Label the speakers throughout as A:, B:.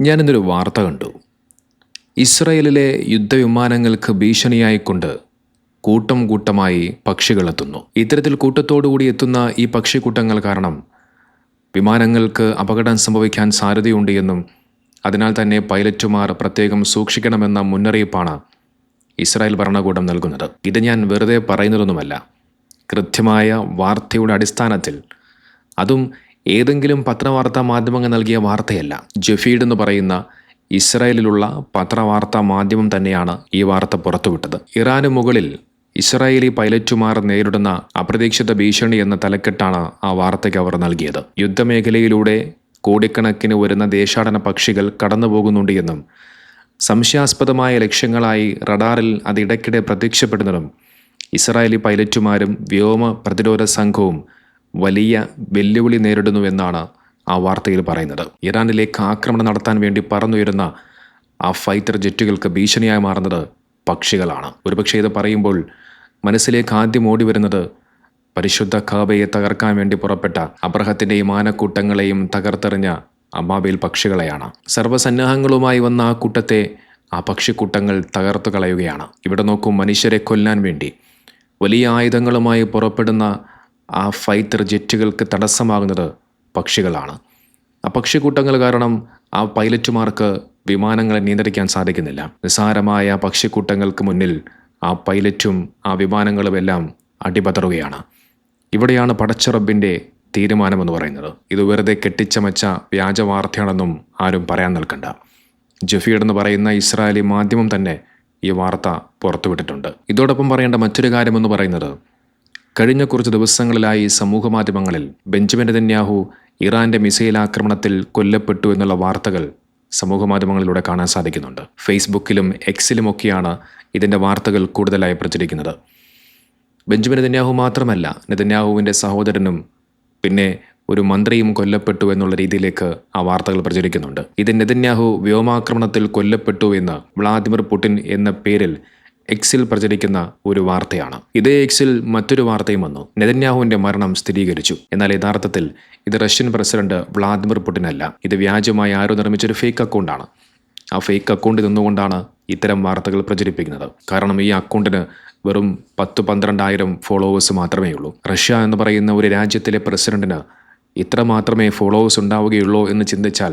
A: ഞാനിന്നൊരു വാർത്ത കണ്ടു. ഇസ്രയേലിലെ യുദ്ധവിമാനങ്ങൾക്ക് ഭീഷണിയായിക്കൊണ്ട് കൂട്ടം കൂട്ടമായി പക്ഷികളെത്തുന്നു. ഇത്തരത്തിൽ കൂട്ടത്തോടുകൂടി എത്തുന്ന ഈ പക്ഷിക്കൂട്ടങ്ങൾ കാരണം വിമാനങ്ങൾക്ക് അപകടം സംഭവിക്കാൻ സാധ്യതയുണ്ട് എന്നും അതിനാൽ തന്നെ പൈലറ്റുമാർ പ്രത്യേകം സൂക്ഷിക്കണമെന്ന മുന്നറിയിപ്പാണ് ഇസ്രായേൽ ഭരണകൂടം നൽകുന്നത്. ഇത് ഞാൻ വെറുതെ പറയുന്നതൊന്നുമല്ല. കൃത്യമായ വാർത്തയുടെ അടിസ്ഥാനത്തിൽ, അതും ഏതെങ്കിലും പത്രവാർത്താ മാധ്യമങ്ങൾ നൽകിയ വാർത്തയല്ല. ജഫീഡ് എന്ന് പറയുന്ന ഇസ്രായേലിലുള്ള പത്രവാർത്താ മാധ്യമം തന്നെയാണ് ഈ വാർത്ത പുറത്തുവിട്ടത്. ഇറാന് മുകളിൽ ഇസ്രായേലി പൈലറ്റുമാർ നേരിടുന്ന അപ്രതീക്ഷിത ഭീഷണി എന്ന തലക്കെട്ടാണ് ആ വാർത്തയ്ക്ക് അവർ നൽകിയത്. യുദ്ധമേഖലയിലൂടെ കോടിക്കണക്കിന് വരുന്ന ദേശാടന പക്ഷികൾ കടന്നുപോകുന്നുണ്ട് എന്നും സംശയാസ്പദമായ ലക്ഷ്യങ്ങളായി റഡാറിൽ അത് ഇടയ്ക്കിടെ പ്രത്യക്ഷപ്പെടുന്നതും ഇസ്രായേലി പൈലറ്റുമാരും വ്യോമ പ്രതിരോധ സംഘവും വലിയ വെല്ലുവിളി നേരിടുന്നുവെന്നാണ് ആ വാർത്തയിൽ പറയുന്നത്. ഇറാനിലേക്ക് ആക്രമണം നടത്താൻ വേണ്ടി പറന്നുയരുന്ന ആ ഫൈറ്റർ ജെറ്റുകൾക്ക് ഭീഷണിയായി മാറുന്നത് പക്ഷികളാണ്. ഒരുപക്ഷെ ഇത് പറയുമ്പോൾ മനസ്സിലേക്ക് ആദ്യം ഓടി വരുന്നത് പരിശുദ്ധ കാബയെ തകർക്കാൻ വേണ്ടി പുറപ്പെട്ട അബ്രഹത്തിൻ്റെയും ആനക്കൂട്ടങ്ങളെയും തകർത്തെറിഞ്ഞ അബാബേൽ പക്ഷികളെയാണ്. സർവ്വസന്നാഹങ്ങളുമായി വന്ന ആ കൂട്ടത്തെ ആ പക്ഷിക്കൂട്ടങ്ങൾ തകർത്തു കളയുകയാണ്. ഇവിടെ നോക്കും, മനുഷ്യരെ കൊല്ലാൻ വേണ്ടി വലിയ ആയുധങ്ങളുമായി പുറപ്പെടുന്ന ആ ഫൈറ്റർ ജെറ്റുകൾക്ക് തടസ്സമാകുന്നത് പക്ഷികളാണ്. ആ പക്ഷിക്കൂട്ടങ്ങൾ കാരണം ആ പൈലറ്റുമാർക്ക് വിമാനങ്ങളെ നിയന്ത്രിക്കാൻ സാധിക്കുന്നില്ല. നിസ്സാരമായ പക്ഷിക്കൂട്ടങ്ങൾക്ക് മുന്നിൽ ആ പൈലറ്റും ആ വിമാനങ്ങളുമെല്ലാം അടിപതറുകയാണ്. ഇവിടെയാണ് പടച്ചറബിൻ്റെ തീരുമാനമെന്ന് പറയുന്നത്. ഇത് വെറുതെ കെട്ടിച്ചമച്ച വ്യാജ വാർത്തയാണെന്നും ആരും പറയാൻ നിൽക്കണ്ട. ജഫീഡ് എന്ന് പറയുന്ന ഇസ്രായേലി മാധ്യമം തന്നെ ഈ വാർത്ത പുറത്തുവിട്ടിട്ടുണ്ട്. ഇതോടൊപ്പം പറയേണ്ട മറ്റൊരു കാര്യമെന്ന് പറയുന്നത്, കഴിഞ്ഞ കുറച്ച് ദിവസങ്ങളിലായി സമൂഹ മാധ്യമങ്ങളിൽ ബെഞ്ചമിൻ നെതന്യാഹു ഇറാന്റെ മിസൈൽ ആക്രമണത്തിൽ കൊല്ലപ്പെട്ടു എന്നുള്ള വാർത്തകൾ സമൂഹ മാധ്യമങ്ങളിലൂടെ കാണാൻ സാധിക്കുന്നുണ്ട്. ഫേസ്ബുക്കിലും എക്സിലുമൊക്കെയാണ് ഇതിൻ്റെ വാർത്തകൾ കൂടുതലായി പ്രചരിക്കുന്നത്. ബെഞ്ചമിൻ നെതന്യാഹു മാത്രമല്ല, നെതന്യാഹുവിൻ്റെ സഹോദരനും പിന്നെ ഒരു മന്ത്രിയും കൊല്ലപ്പെട്ടു എന്നുള്ള രീതിയിലേക്ക് ആ വാർത്തകൾ പ്രചരിക്കുന്നുണ്ട്. ഇത് നെതന്യാഹു വ്യോമാക്രമണത്തിൽ കൊല്ലപ്പെട്ടു എന്ന് വ്ളാദിമിർ പുടിൻ എന്ന പേരിൽ എക്സിൽ പ്രചരിക്കുന്ന ഒരു വാർത്തയാണ്. ഇതേ എക്സിൽ മറ്റൊരു വാർത്തയും വന്നു. നെതന്യാഹുവിൻ്റെ മരണം സ്ഥിരീകരിച്ചു. എന്നാൽ യഥാർത്ഥത്തിൽ ഇത് റഷ്യൻ പ്രസിഡന്റ് വ്ളാദിമിർ പുടിൻ അല്ല. ഇത് വ്യാജമായി ആരോ നിർമ്മിച്ചൊരു ഫേക്ക് അക്കൗണ്ടാണ്. ആ ഫേക്ക് അക്കൗണ്ടിൽ നിന്നുകൊണ്ടാണ് ഇത്തരം വാർത്തകൾ പ്രചരിപ്പിക്കുന്നത്. കാരണം ഈ അക്കൗണ്ടിന് വെറും 10-12,000 ഫോളോവേഴ്സ് മാത്രമേ ഉള്ളൂ. റഷ്യ എന്ന് പറയുന്ന ഒരു രാജ്യത്തിലെ പ്രസിഡന്റിന് ഇത്ര മാത്രമേ ഫോളോവേഴ്സ് ഉണ്ടാവുകയുള്ളൂ എന്ന് ചിന്തിച്ചാൽ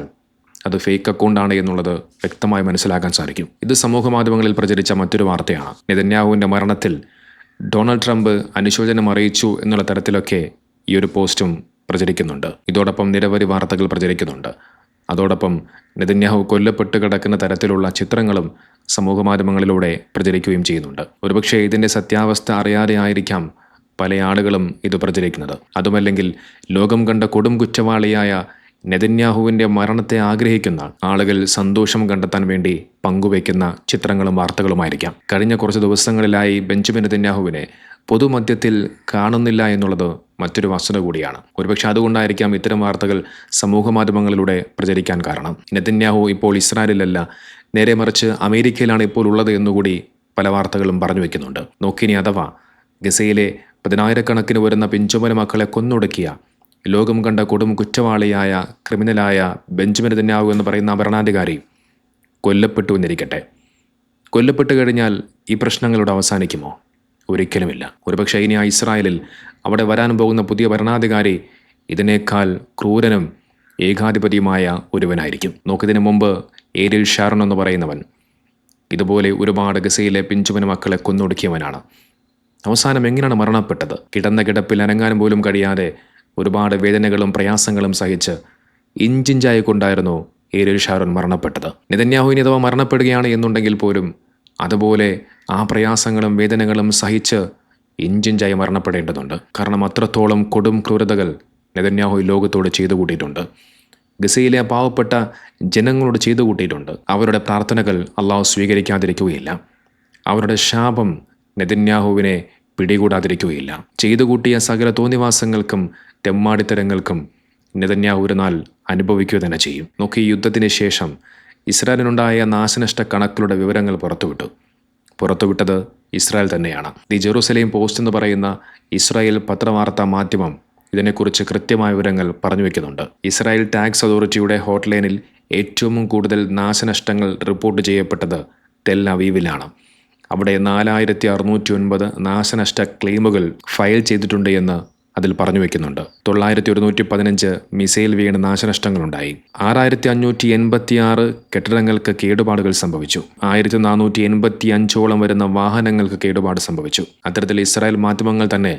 A: അത് ഫേക്ക് അക്കൗണ്ടാണ് എന്നുള്ളത് വ്യക്തമായി മനസ്സിലാക്കാൻ സാധിക്കും. ഇത് സമൂഹ മാധ്യമങ്ങളിൽ പ്രചരിച്ച മറ്റൊരു വാർത്തയാണ്. നെതന്യാഹുവിൻ്റെ മരണത്തിൽ ഡൊണാൾഡ് ട്രംപ് അനുശോചനം അറിയിച്ചു എന്നുള്ള തരത്തിലൊക്കെ ഈ ഒരു പോസ്റ്റും പ്രചരിക്കുന്നുണ്ട്. ഇതോടൊപ്പം നിരവധി വാർത്തകൾ പ്രചരിക്കുന്നുണ്ട്. അതോടൊപ്പം നെതന്യാഹു കൊല്ലപ്പെട്ട് കിടക്കുന്ന തരത്തിലുള്ള ചിത്രങ്ങളും സമൂഹ മാധ്യമങ്ങളിലൂടെ പ്രചരിക്കുകയും ചെയ്യുന്നുണ്ട്. ഒരുപക്ഷെ ഇതിൻ്റെ സത്യാവസ്ഥ അറിയാതെ ആയിരിക്കാം പല ആളുകളും ഇത് പ്രചരിക്കുന്നത്. അതുമല്ലെങ്കിൽ ലോകം കണ്ട കൊടും കുറ്റവാളിയായ നെതന്യാഹുവിൻ്റെ മരണത്തെ ആഗ്രഹിക്കുന്ന ആളുകൾ സന്തോഷം കണ്ടെത്താൻ വേണ്ടി പങ്കുവയ്ക്കുന്ന ചിത്രങ്ങളും വാർത്തകളുമായിരിക്കാം. കഴിഞ്ഞ കുറച്ച് ദിവസങ്ങളിലായി ബെഞ്ചമിൻ നെതന്യാഹുവിനെ പൊതുമധ്യത്തിൽ കാണുന്നില്ല എന്നുള്ളത് മറ്റൊരു വസ്തുത കൂടിയാണ്. ഒരുപക്ഷെ അതുകൊണ്ടായിരിക്കാം ഇത്തരം വാർത്തകൾ സമൂഹ മാധ്യമങ്ങളിലൂടെ പ്രചരിക്കാൻ കാരണം. നെതന്യാഹു ഇപ്പോൾ ഇസ്രായേലിലല്ല, നേരെ മറിച്ച് അമേരിക്കയിലാണ് ഇപ്പോൾ ഉള്ളത് എന്നുകൂടി പല വാർത്തകളും പറഞ്ഞു വയ്ക്കുന്നുണ്ട്. നോക്കിനി അഥവാ ഗസയിലെ 10,000-കണക്കിന് വരുന്ന പിഞ്ചുമല മക്കളെ കൊന്നൊടുക്കിയ ലോകം കണ്ട കൊടും കുറ്റവാളിയായ ക്രിമിനലായ ബെഞ്ചമിൻ നെതന്യാഹു എന്ന് പറയുന്ന ഭരണാധികാരി കൊല്ലപ്പെട്ടു എന്നിരിക്കട്ടെ. കൊല്ലപ്പെട്ട് കഴിഞ്ഞാൽ ഈ പ്രശ്നങ്ങളുടെ അവസാനിക്കുമോ? ഒരിക്കലുമില്ല. ഒരുപക്ഷെ ഇനി ആ ഇസ്രായേലിൽ അവിടെ വരാൻ പോകുന്ന പുതിയ ഭരണാധികാരി ഇതിനേക്കാൾ ക്രൂരനും ഏകാധിപതിയുമായ ഒരുവനായിരിക്കും. നോക്കിയതിനു മുമ്പ് ഏരിയൽ ഷാരോൺ എന്ന് പറയുന്നവൻ ഇതുപോലെ ഒരുപാട് ഗസയിലെ പിഞ്ചുമന മക്കളെ കൊന്നൊടുക്കിയവനാണ്. അവസാനം എങ്ങനെയാണ് മരണപ്പെട്ടത്? കിടന്ന കിടപ്പിൽ അനങ്ങാനും പോലും കഴിയാതെ ഒരുപാട് വേദനകളും പ്രയാസങ്ങളും സഹിച്ച് ഇഞ്ചിഞ്ചായി കൊണ്ടായിരുന്നു ഏരിയൽ ഷാരോൺ മരണപ്പെട്ടത്. നെതന്യാഹുവിന് അഥവാ മരണപ്പെടുകയാണ് എന്നുണ്ടെങ്കിൽ പോലും അതുപോലെ ആ പ്രയാസങ്ങളും വേദനകളും സഹിച്ച് ഇഞ്ചിഞ്ചായി മരണപ്പെടേണ്ടതുണ്ട്. കാരണം അത്രത്തോളം കൊടും ക്രൂരതകൾ നെതന്യാഹു ലോകത്തോട് ചെയ്തു കൂട്ടിയിട്ടുണ്ട്. ഗസയിലെ പാവപ്പെട്ട ജനങ്ങളോട് ചെയ്തു കൂട്ടിയിട്ടുണ്ട്. അവരുടെ പ്രാർത്ഥനകൾ അള്ളാഹു സ്വീകരിക്കാതിരിക്കുകയില്ല. അവരുടെ ശാപം നെതന്യാഹുവിനെ പിടികൂടാതിരിക്കുകയില്ല. ചെയ്തു കൂട്ടിയ സകല തോന്നിവാസങ്ങൾക്കും തെമ്മാടിത്തരങ്ങൾക്കും നെതന്യാഹു ഒരു നാൾ അനുഭവിക്കുക തന്നെ ചെയ്യും. നോക്കി, ഈ യുദ്ധത്തിന് ശേഷം ഇസ്രായേലിനുണ്ടായ നാശനഷ്ട കണക്കുകളുടെ വിവരങ്ങൾ പുറത്തുവിട്ടത് ഇസ്രായേൽ തന്നെയാണ്. ദി ജെറൂസലേം പോസ്റ്റ് എന്ന് പറയുന്ന ഇസ്രായേൽ പത്രവാർത്താ മാധ്യമം ഇതിനെക്കുറിച്ച് കൃത്യമായ വിവരങ്ങൾ പറഞ്ഞു വയ്ക്കുന്നുണ്ട്. ഇസ്രായേൽ ടാക്സ് അതോറിറ്റിയുടെ ഹോട്ട്ലൈനിൽ ഏറ്റവും കൂടുതൽ നാശനഷ്ടങ്ങൾ റിപ്പോർട്ട് ചെയ്യപ്പെട്ടത് ടെൽ അവീവിലാണ്. അവിടെ 4609 നാശനഷ്ട ക്ലെയിമുകൾ ഫയൽ ചെയ്തിട്ടുണ്ട് എന്ന് അതിൽ പറഞ്ഞു വയ്ക്കുന്നുണ്ട്. 9115 മിസൈൽ വീണ് നാശനഷ്ടങ്ങളുണ്ടായി. 6586 കെട്ടിടങ്ങൾക്ക് കേടുപാടുകൾ സംഭവിച്ചു. 1485ഓളം വരുന്ന വാഹനങ്ങൾക്ക് കേടുപാട് സംഭവിച്ചു. അത്തരത്തിൽ ഇസ്രായേൽ മാധ്യമങ്ങൾ തന്നെ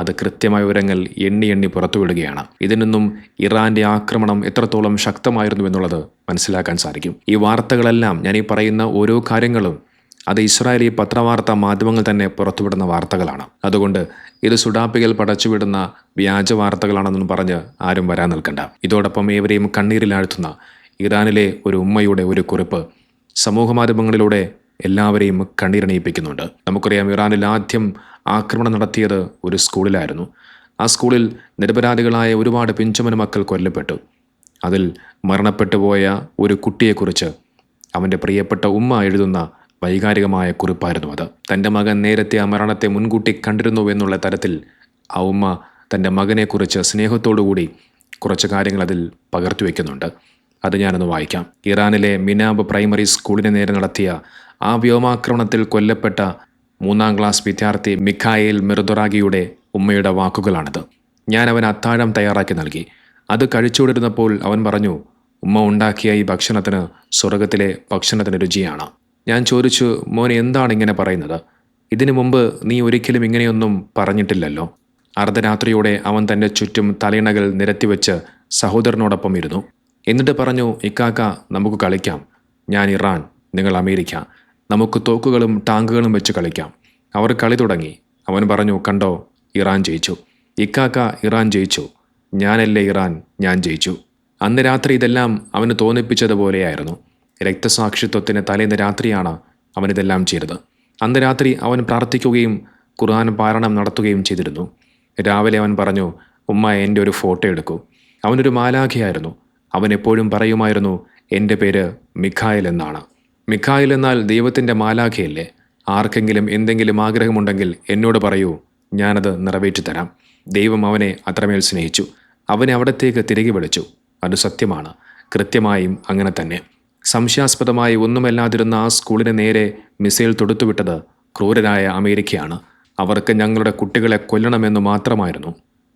A: അത് കൃത്യമായ വിവരങ്ങൾ എണ്ണി പുറത്തുവിടുകയാണ്. ഇതിനൊന്നും ഇറാന്റെ ആക്രമണം എത്രത്തോളം ശക്തമായിരുന്നു എന്നുള്ളത് മനസ്സിലാക്കാൻ സാധിക്കും. ഈ വാർത്തകളെല്ലാം, ഞാൻ ഈ പറയുന്ന ഓരോ കാര്യങ്ങളും, അത് ഇസ്രായേലി പത്രവാർത്താ മാധ്യമങ്ങൾ തന്നെ പുറത്തുവിടുന്ന വാർത്തകളാണ്. അതുകൊണ്ട് ഇത് സുഡാപ്പികൾ പടച്ചുവിടുന്ന വ്യാജ വാർത്തകളാണെന്നും പറഞ്ഞ് ആരും വരാൻ നിൽക്കണ്ട. ഇതോടൊപ്പം ഏവരെയും കണ്ണീരിലാഴ്ത്തുന്ന ഇറാനിലെ ഒരു ഉമ്മയുടെ ഒരു കുറിപ്പ് സമൂഹമാധ്യമങ്ങളിലൂടെ എല്ലാവരെയും കണ്ണീരണിയിപ്പിക്കുന്നുണ്ട്. നമുക്കറിയാം, ഇറാനിൽ ആദ്യം ആക്രമണം നടത്തിയത് ഒരു സ്കൂളിലായിരുന്നു. ആ സ്കൂളിൽ നിരപരാധികളായ ഒരുപാട് പിഞ്ചുമന മക്കൾ കൊല്ലപ്പെട്ടു. അതിൽ മരണപ്പെട്ടുപോയ ഒരു കുട്ടിയെക്കുറിച്ച് അവൻ്റെ പ്രിയപ്പെട്ട ഉമ്മ എഴുതുന്ന വൈകാരികമായ കുറിപ്പായിരുന്നു അത്. തൻ്റെ മകൻ നേരത്തെ ആ മരണത്തെ മുൻകൂട്ടി കണ്ടിരുന്നു എന്നുള്ള തരത്തിൽ ആ ഉമ്മ തൻ്റെ മകനെക്കുറിച്ച് സ്നേഹത്തോടുകൂടി കുറച്ച് കാര്യങ്ങൾ അതിൽ പകർത്തി വയ്ക്കുന്നുണ്ട്. അത് ഞാനൊന്ന് വായിക്കാം. ഇറാനിലെ മിനാബ് പ്രൈമറി സ്കൂളിന് നേരെ നടത്തിയ ആ വ്യോമാക്രമണത്തിൽ കൊല്ലപ്പെട്ട 3ാം ക്ലാസ് വിദ്യാർത്ഥി മിഖായേൽ മിർദൊറാഗിയുടെ ഉമ്മയുടെ വാക്കുകളാണിത്. ഞാൻ അവന് അത്താഴം തയ്യാറാക്കി നൽകി. അത് കഴിച്ചുകൊണ്ടിരുന്നപ്പോൾ അവൻ പറഞ്ഞു, ഉമ്മ ഉണ്ടാക്കിയ ഈ ഭക്ഷണത്തിന് സ്വർഗത്തിലെ ഭക്ഷണത്തിന് രുചിയാണ്. ഞാൻ ചോദിച്ചു, മോനെ എന്താണ് ഇങ്ങനെ പറയുന്നത്? ഇതിനു മുമ്പ് നീ ഒരിക്കലും ഇങ്ങനെയൊന്നും പറഞ്ഞിട്ടില്ലല്ലോ. അർദ്ധരാത്രിയോടെ അവൻ തൻ്റെ ചുറ്റും തലയിണകൾ നിരത്തിവെച്ച് സഹോദരനോടൊപ്പം ഇരുന്നു. എന്നിട്ട് പറഞ്ഞു, ഇക്കാക്ക, നമുക്ക് കളിക്കാം. ഞാൻ ഇറാൻ, നിങ്ങൾ അമേരിക്ക. നമുക്ക് തോക്കുകളും ടാങ്കുകളും വെച്ച് കളിക്കാം. അവർ കളി തുടങ്ങി. അവൻ പറഞ്ഞു, കണ്ടോ, ഇറാൻ ജയിച്ചു. ഇക്കാക്ക, ഇറാൻ ജയിച്ചു. ഞാനല്ലേ ഇറാൻ, ഞാൻ ജയിച്ചു. അന്ന് രാത്രി ഇതെല്ലാം അവന് തോന്നിപ്പിച്ചതുപോലെയായിരുന്നു. രക്തസാക്ഷിത്വത്തിന് തലേന്ന് രാത്രിയാണ് അവനിതെല്ലാം ചെയ്തത്. അന്ന് രാത്രി അവൻ പ്രാർത്ഥിക്കുകയും ഖുർആൻ പാരായണം നടത്തുകയും ചെയ്തിരുന്നു. രാവിലെ അവൻ പറഞ്ഞു, ഉമ്മ, എൻ്റെ ഒരു ഫോട്ടോ എടുക്കൂ. അവനൊരു മാലാഖയായിരുന്നു. അവൻ എപ്പോഴും പറയുമായിരുന്നു, എൻ്റെ പേര് മിഖായേൽ എന്നാണ്. മിഖായേൽ എന്നാൽ ദൈവത്തിൻ്റെ മാലാഖയല്ലേ? ആർക്കെങ്കിലും എന്തെങ്കിലും ആഗ്രഹമുണ്ടെങ്കിൽ എന്നോട് പറയൂ, ഞാനത് നിറവേറ്റി തരാം. ദൈവം അവനെ അത്രമേൽ സ്നേഹിച്ചു. അവനെ അവിടത്തേക്ക് തിരികെ വിളിച്ചു. അത് സത്യമാണ്. കൃത്യമായും അങ്ങനെ തന്നെ. സംശയാസ്പദമായി ഒന്നുമല്ലാതിരുന്ന ആ സ്കൂളിന് നേരെ മിസൈൽ തൊടുത്തുവിട്ടത് ക്രൂരരായ അമേരിക്കയാണ്. അവർക്ക് ഞങ്ങളുടെ കുട്ടികളെ കൊല്ലണമെന്ന് മാത്രമായിരുന്നു.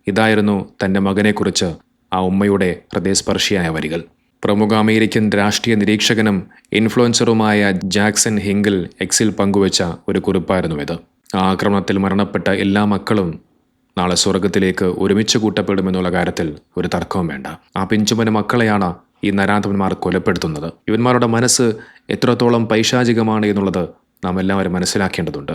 A: ഇതായിരുന്നു തൻ്റെ മകനെക്കുറിച്ച് ആ ഉമ്മയുടെ ഹൃദയസ്പർശിയായ വരികൾ. പ്രമുഖ അമേരിക്കൻ രാഷ്ട്രീയ നിരീക്ഷകനും ഇൻഫ്ലുവൻസറുമായ ജാക്സൺ ഹിങ്കിൾ എക്സിൽ പങ്കുവച്ച ഒരു കുറിപ്പായിരുന്നു ഇത്. ആ ആക്രമണത്തിൽ മരണപ്പെട്ട എല്ലാ മക്കളും നാളെ സ്വർഗത്തിലേക്ക് ഒരുമിച്ച് കൂട്ടപ്പെടുമെന്നുള്ള കാര്യത്തിൽ ഒരു തർക്കവും വേണ്ട. ആ പിഞ്ചുമന മക്കളെയാണ് ഈ നരാധവന്മാർ കൊലപ്പെടുത്തുന്നത്. ഇവന്മാരുടെ മനസ്സ് എത്രത്തോളം പൈശാചികമാണ് എന്നുള്ളത് നാം എല്ലാവരും മനസ്സിലാക്കേണ്ടതുണ്ട്.